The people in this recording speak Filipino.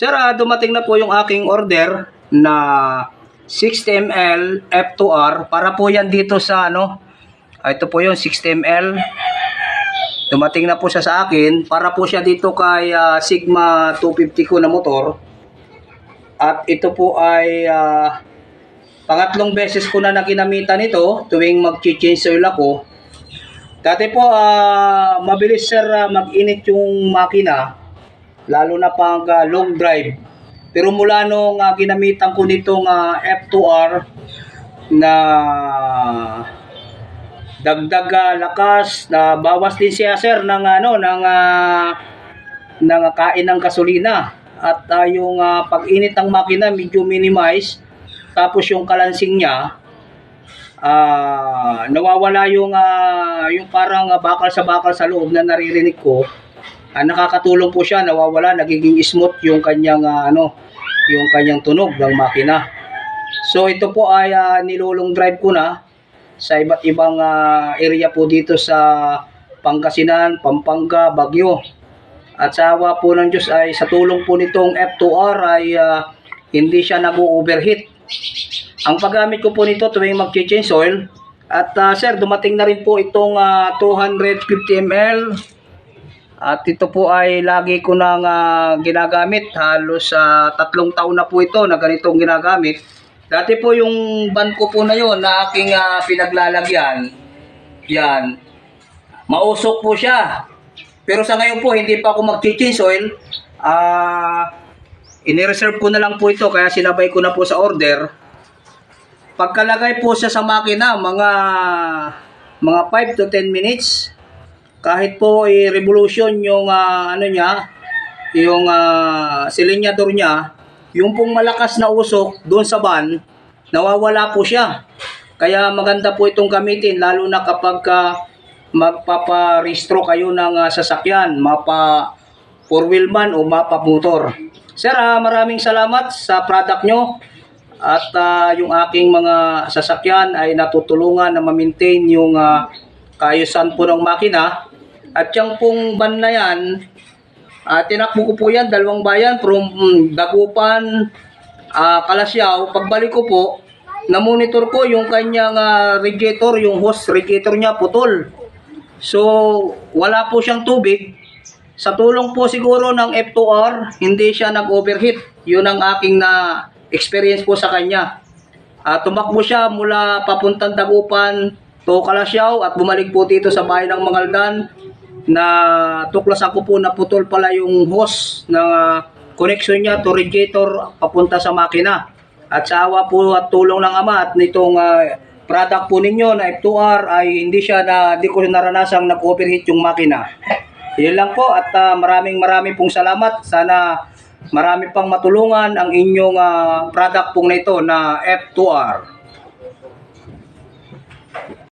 Sir, dumating na po yung aking order na 60 ml F2R para po yan dito sa ito po yung 60 ml. Dumating na po siya sa akin para po siya dito kay Sigma 250 ko na motor. At ito po ay pangatlong beses ko na ginamitan ito tuwing mag-change oil ako. Dati po mabilis sir mag-init yung makina, lalo na pag long drive. Pero mula nung ginamitan ko nitong F2R na dagdag lakas, na bawas din siya sir ng ng kain ng gasolina, at yung pag-init ng makina medyo minimize. Tapos yung kalansing niya nawawala yung parang bakal sa loob na naririnig ko. Nakakatulong po siya, nawawala, nagiging smooth yung kanyang yung kanyang tunog ng makina. So ito po ay nilulong drive ko na sa iba't ibang area po dito sa Pangasinan, Pampanga, Baguio. At sa awa po ng Diyos ay sa tulong po nitong F2R ay hindi siya nag-overheat. Ang paggamit ko po nito tuwing mag-change oil. At sir, dumating na rin po itong 250 ml. At ito po ay lagi ko nang ginagamit. Halos 3 taon na po ito na ganitong ginagamit. Dati po yung van ko po na yun na aking pinaglalagyan, yan, mausok po siya. Pero sa ngayon po, hindi pa ako mag-change oil. Inireserve ko na lang po ito, kaya sinabay ko na po sa order. Pagkalagay po siya sa makina, mga 5 to 10 minutes. Kahit po i-revolution yung yung silinyador niya, yung pong malakas na usok doon sa van, nawawala po siya. Kaya maganda po itong gamitin, lalo na kapag magpapa-restro kayo ng sasakyan, mapa 4-wheel man o mapa motor. Sir, maraming salamat sa product nyo. At yung aking mga sasakyan ay natutulungan na ma-maintain yung kaayusan po ng makina. At yung pong van na yan, tinakbo ko po yan, 2 bayan, from Dagupan, Kalasyaw. Pagbalik ko po, na-monitor ko yung kanyang radiator, yung hose radiator niya putol. So, wala po siyang tubig. Sa tulong po siguro ng F2R, hindi siya nag-overheat. Yun ang aking experience po sa kanya. Tumakbo siya mula papuntang Dagupan to Kalasyaw at bumalik po dito sa bayan ng Mangaldan. Na tuklasan ko po na putol pala yung hose ng connection niya to radiator papunta sa makina. At sa awa po at tulong ng Ama at nitong product po ninyo na F2R ay hindi ko naranasang nag-overheat yung makina. Yun lang po, at maraming pong salamat. Sana marami pang matulungan ang inyong product pong na ito na F2R.